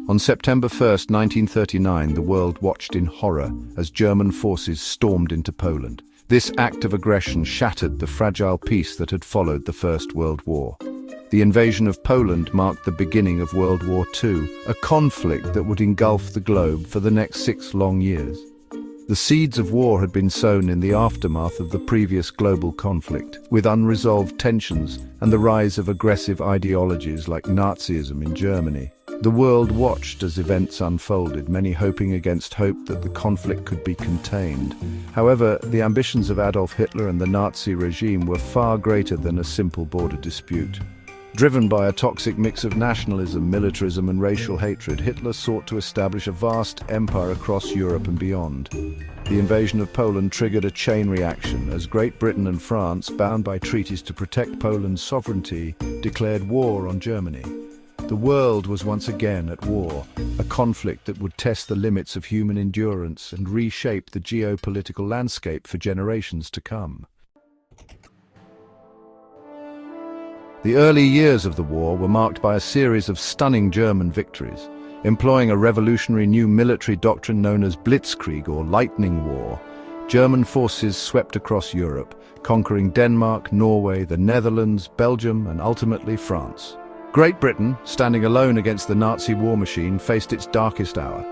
On September 1st, 1939, the world watched in horror as German forces stormed into Poland. This act of aggression shattered the fragile peace that had followed the First World War. The invasion of Poland marked the beginning of World War II, a conflict that would engulf the globe for the next 6 long years. The seeds of war had been sown in the aftermath of the previous global conflict, with unresolved tensions and the rise of aggressive ideologies like Nazism in Germany. The world watched as events unfolded, many hoping against hope that the conflict could be contained. However, the ambitions of Adolf Hitler and the Nazi regime were far greater than a simple border dispute. Driven by a toxic mix of nationalism, militarism, and racial hatred, Hitler sought to establish a vast empire across Europe and beyond. The invasion of Poland triggered a chain reaction as Great Britain and France, bound by treaties to protect Poland's sovereignty, declared war on Germany. The world was once again at war, a conflict that would test the limits of human endurance and reshape the geopolitical landscape for generations to come. The early years of the war were marked by a series of stunning German victories. Employing a revolutionary new military doctrine known as Blitzkrieg or Lightning War, German forces swept across Europe, conquering Denmark, Norway, the Netherlands, Belgium, and ultimately France. Great Britain, standing alone against the Nazi war machine, faced its darkest hour.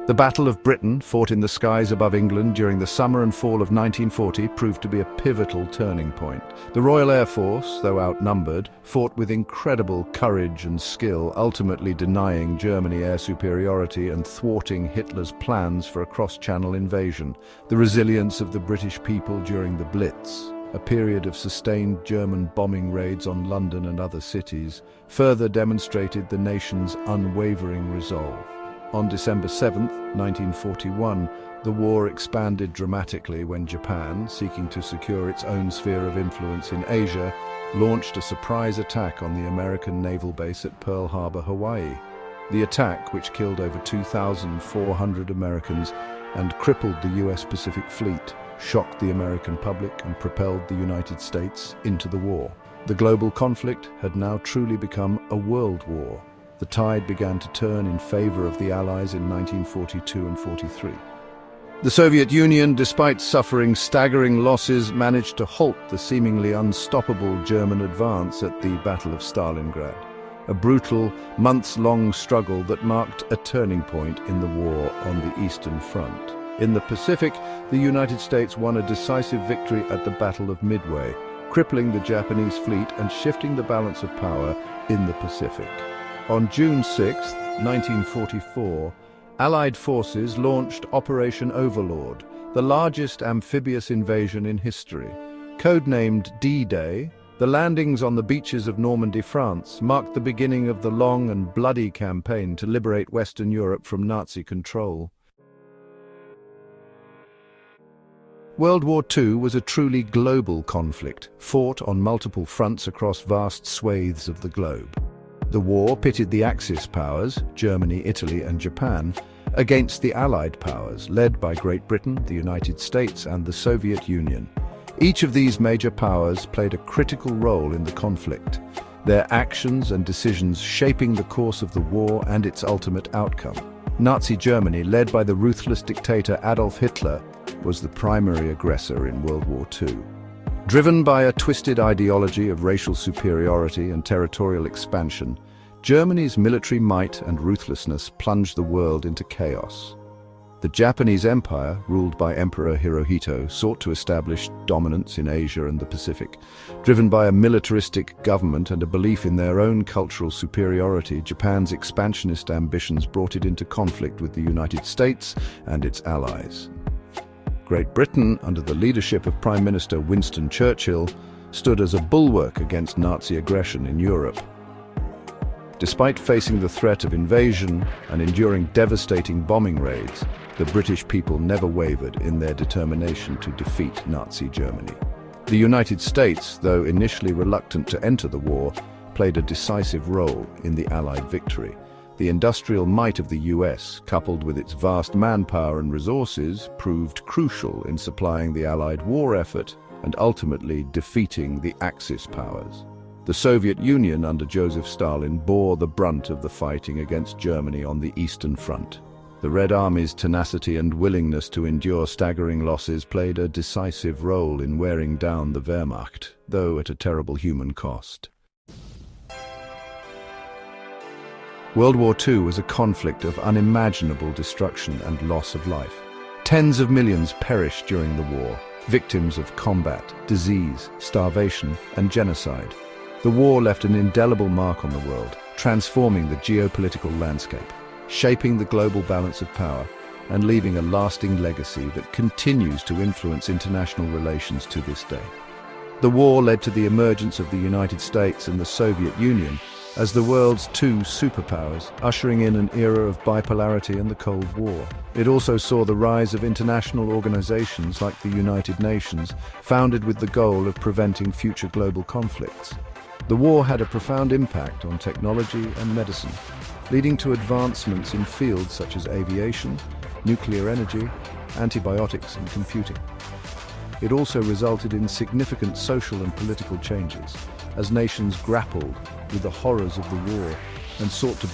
The Battle of Britain, fought in the skies above England during the summer and fall of 1940, proved to be a pivotal turning point. The Royal Air Force, though outnumbered, fought with incredible courage and skill, ultimately denying Germany air superiority and thwarting Hitler's plans for a cross-channel invasion. The resilience of the British people during the Blitz, a period of sustained German bombing raids on London and other cities, further demonstrated the nation's unwavering resolve. On December 7, 1941, the war expanded dramatically when Japan, seeking to secure its own sphere of influence in Asia, launched a surprise attack on the American naval base at Pearl Harbor, Hawaii. The attack, which killed over 2,400 Americans and crippled the U.S. Pacific Fleet, shocked the American public and propelled the United States into the war. The global conflict had now truly become a world war. The tide began to turn in favor of the Allies in 1942 and 43. The Soviet Union, despite suffering staggering losses, managed to halt the seemingly unstoppable German advance at the Battle of Stalingrad, a brutal, months-long struggle that marked a turning point in the war on the Eastern Front. In the Pacific, the United States won a decisive victory at the Battle of Midway, crippling the Japanese fleet and shifting the balance of power in the Pacific. On June 6, 1944, Allied forces launched Operation Overlord, the largest amphibious invasion in history. Codenamed D-Day, the landings on the beaches of Normandy, France, marked the beginning of the long and bloody campaign to liberate Western Europe from Nazi control. World War II was a truly global conflict, fought on multiple fronts across vast swathes of the globe. The war pitted the Axis powers, Germany, Italy, and Japan, against the Allied powers, led by Great Britain, the United States, and the Soviet Union. Each of these major powers played a critical role in the conflict, their actions and decisions shaping the course of the war and its ultimate outcome. Nazi Germany, led by the ruthless dictator Adolf Hitler, was the primary aggressor in World War II. Driven by a twisted ideology of racial superiority and territorial expansion, Germany's military might and ruthlessness plunged the world into chaos. The Japanese Empire, ruled by Emperor Hirohito, sought to establish dominance in Asia and the Pacific. Driven by a militaristic government and a belief in their own cultural superiority, Japan's expansionist ambitions brought it into conflict with the United States and its allies. Great Britain, under the leadership of Prime Minister Winston Churchill, stood as a bulwark against Nazi aggression in Europe. Despite facing the threat of invasion and enduring devastating bombing raids, the British people never wavered in their determination to defeat Nazi Germany. The United States, though initially reluctant to enter the war, played a decisive role in the Allied victory. The industrial might of the US, coupled with its vast manpower and resources, proved crucial in supplying the Allied war effort and ultimately defeating the Axis powers. The Soviet Union under Joseph Stalin bore the brunt of the fighting against Germany on the Eastern Front. The Red Army's tenacity and willingness to endure staggering losses played a decisive role in wearing down the Wehrmacht, though at a terrible human cost. World War II was a conflict of unimaginable destruction and loss of life. Tens of millions perished during the war, victims of combat, disease, starvation, and genocide. The war left an indelible mark on the world, transforming the geopolitical landscape, shaping the global balance of power, and leaving a lasting legacy that continues to influence international relations to this day. The war led to the emergence of the United States and the Soviet Union as the world's two superpowers, ushering in an era of bipolarity and the Cold War. It also saw the rise of international organizations like the United Nations, founded with the goal of preventing future global conflicts. The war had a profound impact on technology and medicine, leading to advancements in fields such as aviation, nuclear energy, antibiotics, and computing. It also resulted in significant social and political changes, as nations grappled with the horrors of the war and sought to